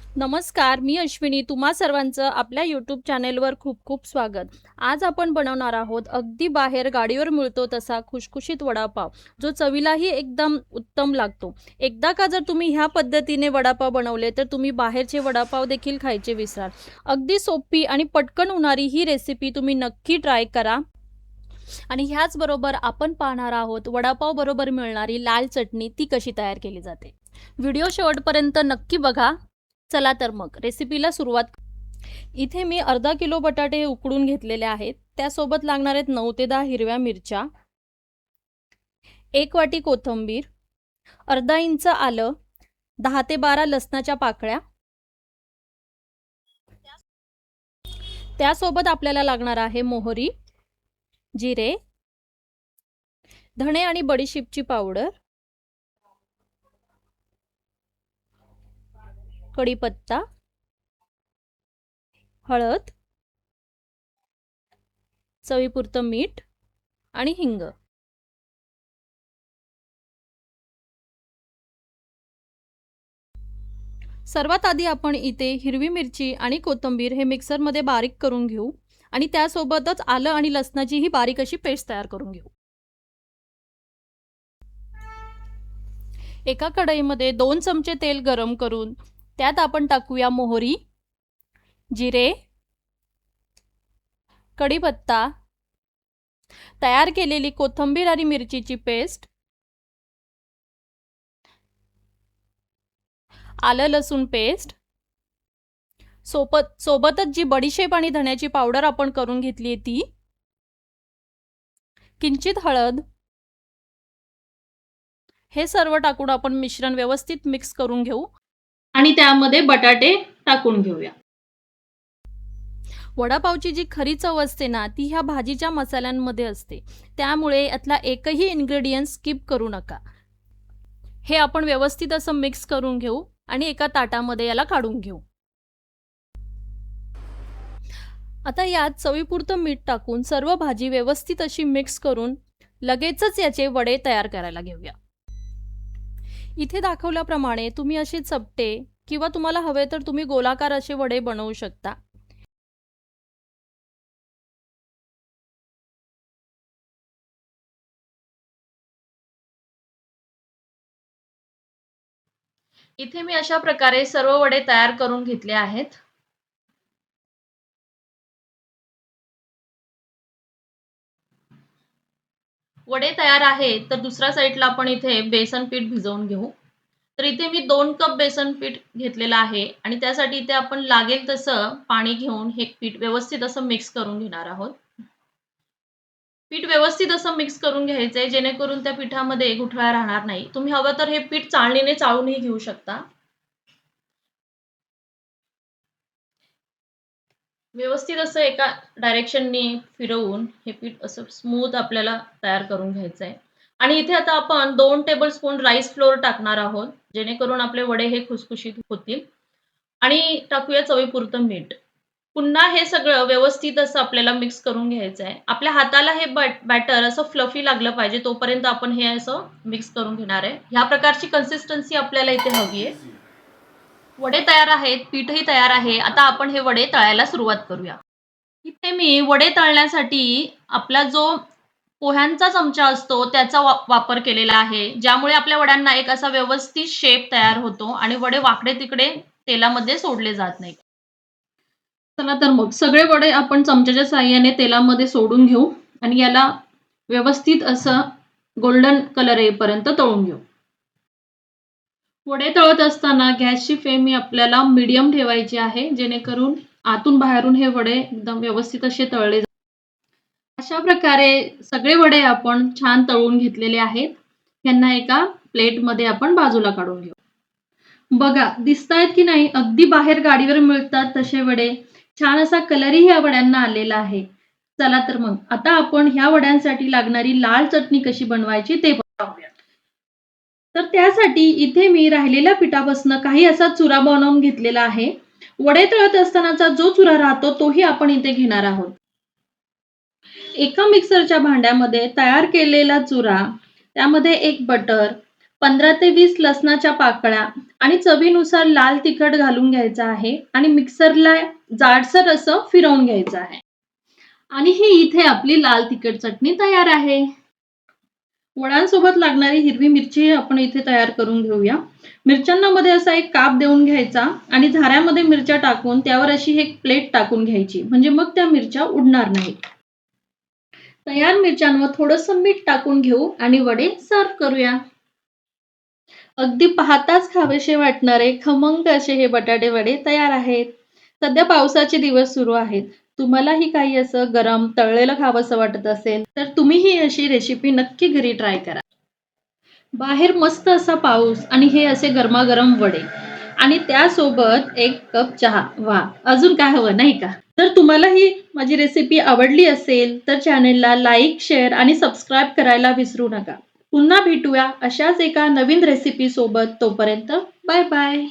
नमस्कार, मी अश्विनी. तुम्हा सर्वांचं आपल्या यूट्यूब चॅनेलवर खूप खूप स्वागत. आज आपण बनवणार आहोत अगदी बाहेर गाडीवर मिळतो तसा खुशखुशीत वडापाव, जो चवीलाही एकदम उत्तम लागतो. एकदा का जर तुम्ही ह्या पद्धतीने वडापाव बनवले तर तुम्ही बाहेरचे वडापाव देखील खायचे विसराल. अगदी सोपी आणि पटकन होणारी ही रेसिपी तुम्ही नक्की ट्राय करा. आणि ह्याचबरोबर आपण पाहणार आहोत वडापाव बरोबर मिळणारी लाल चटणी ती कशी तयार केली जाते. व्हिडिओ शेवटपर्यंत नक्की बघा. चला तर मग रेसिपीला सुरुवात. इथे मी अर्धा किलो बटाटे उकडून घेतलेले आहेत. त्यासोबत लागणार आहेत 9 ते 10 हिरव्या मिरच्या, 1 वाटी कोथिंबीर, अर्धा इंच आलं, 10 ते 12 लसणाच्या पाकळ्या. त्यासोबत आपल्याला लागणार आहे मोहरी, जिरे, धणे आणि बडीशेपची पावडर, कढीपत्ता, हळद, चवीपुरतं मीठ आणि हिंग. सर्वात आधी आपण इथे हिरवी मिरची आणि कोथिंबीर हे मिक्सरमध्ये बारीक करून घेऊ आणि त्यासोबतच आलं आणि लसणाची ही बारीक अशी पेस्ट तयार करून घेऊ. एका कढईमध्ये 2 चमचे तेल गरम करून त्यात आपण टाकूया मोहरी, जिरे, कढीपत्ता, तयार केलेली कोथिंबीर आणि मिरचीची पेस्ट, आलं लसूण पेस्ट, सोबतच जी बडीशेप आणि धण्याची पावडर आपण करून घेतली आहे ती, किंचित हळद. हे सर्व टाकून आपण मिश्रण व्यवस्थित मिक्स करून घेऊ आणि त्यामध्ये बटाटे टाकून घेऊया. वडापावची जी खरी चव असते ना ती ह्या भाजीच्या मसाल्यांमध्ये असते, त्यामुळे यातला एकही इन्ग्रेडियंट स्किप करू नका. हे आपण व्यवस्थित असं मिक्स करून घेऊ आणि एका ताटामध्ये याला काढून घेऊ. आता यात चवीपुरतं मीठ टाकून सर्व भाजी व्यवस्थित अशी मिक्स करून लगेचच याचे वडे तयार करायला घेऊया. इथे दाखवल्याप्रमाणे तुम्ही असे चपटे किंवा तुम्हाला हवे तर तुम्ही गोलाकार असे वडे बनवू शकता. इथे मी अशा प्रकारे सर्व वडे तयार करून घेतले आहेत. वडे तयार आहेत तर दुसऱ्या साईडला आपण इथे बेसन पीठ भिजवून घेऊ. तर इथे मी 2 कप बेसन पीठ घेतलेलं आहे आणि त्यासाठी इथे आपण लागेल तसं पाणी घेऊन हे पीठ व्यवस्थित असं मिक्स करून घेणार आहोत. पीठ व्यवस्थित असं मिक्स करून घ्यायचंय जेणेकरून त्या पिठामध्ये गुठळ्या राहणार नाही. तुम्ही हवं तर हे पीठ चाळणीने चाळूनही घेऊ शकता. व्यवस्थित असं एका डायरेक्शननी फिरवून हे पीठ असं स्मूथ आपल्याला तयार करून घ्यायचंय. आणि इथे आता आपण 2 टेबलस्पून राईस फ्लोअर टाकणार आहोत, जेणेकरून आपले वडे हे खुसखुशीत होतील. आणि टाकूया चवीपुरतं मीठ. पुन्हा हे सगळं व्यवस्थित असं आपल्याला मिक्स करून घ्यायचं आहे. आपल्या हाताला हे बॅटर असं फ्लफी लागलं पाहिजे तोपर्यंत आपण हे असं मिक्स करून घेणार आहे. ह्या प्रकारची कन्सिस्टन्सी आपल्याला इथे हवी आहे. वडे तयार आहेत, पीठही तयार आहे. आता आपण हे वडे तळायला सुरुवात करूया. इथे मी वडे तळण्यासाठी आपला जो पोह्यांचा चमचा असतो त्याचा वापर केलेला आहे. ज्यामुळे आपल्या वड्यांना एक असा व्यवस्थित शेप तयार होतो आणि वडे वाकडे-तिकडे तेलामध्ये सोडले जात नाहीत. चला तर मग सगळे वडे आपण चमच्याच्या साहाय्याने तेलामध्ये सोडून घेऊ आणि याला व्यवस्थित असं गोल्डन कलर येईपर्यंत तळून घेऊ. वडे तळत असताना गॅसची फ्लेम ही आपल्याला मीडियम ठेवायची आहे, जेणेकरून आतून बाहेरून हे वडे एकदम व्यवस्थित असे तळले. अशा प्रकारे सगळे वडे आपण छान तळून घेतलेले आहेत. यांना एका प्लेटमध्ये आपण बाजूला काढून घेऊ. बघा दिसतायत की नाही, अगदी बाहेर गाडीवर मिळतात तसे वडे. छान असा कलरही ह्या वड्यांना आलेला आहे. चला तर मग आता आपण ह्या वड्यांसाठी लागणारी लाल चटणी कशी बनवायची ते पाहूया. तर त्यासाठी इथे मी राहिलेल्या पिठापासून काही असा चुरा बनवून घेतलेला आहे. वडे तळत असतानाचा जो चुरा राहतो तोही आपण इथे घेणार आहोत. एका मिक्सरच्या भांड्यामध्ये तयार केलेला चुरा, त्यामध्ये एक बटर, 15 ते 20 लसणाच्या पाकळ्या आणि चवीनुसार लाल तिखट घालून घ्यायचं आहे आणि मिक्सरला जाडसर असं फिरवून घ्यायचं आहे. आणि ही इथे आपली लाल तिखट चटणी तयार आहे. वड्यांसोबत लागणारी हिरवी मिरची आपण इथे तयार करून घेऊया. मिरच्यांना मध्ये असा एक काप देऊन घ्यायचा आणि झाऱ्यामध्ये मिरच्या टाकून त्यावर अशी एक प्लेट टाकून घ्यायची. म्हणजे मग त्या मिरच्या उडणार नाहीत. तयार मिरच्यांवर थोडंसं मीठ टाकून घेऊ आणि वडे सर्व्ह करूया. अगदी पाहताच खावेसे वाटणारे खमंग असे हे बटाटे वडे तयार आहेत. सध्या पावसाचे दिवस सुरू आहेत. तुम्हालाही काही असं गरम तळलेलं खावंसं वाटत असेल, तर तुम्हीही अशी रेसिपी नक्की घरी ट्राय करा. बाहेर मस्त असा पाऊस आणि हे असे गरमागरम वडे आणि त्यासोबत एक कप चहा. वाह! अजून काय हवं नाही का? तर तुम्हाला ही माझी रेसिपी आवडली असेल, तर चॅनेलला लाईक, शेअर आणि सबस्क्राईब करायला विसरू नका. पुन्हा भेटूया अशाच एका नवीन रेसिपी सोबत. तोपर्यंत बाय बाय.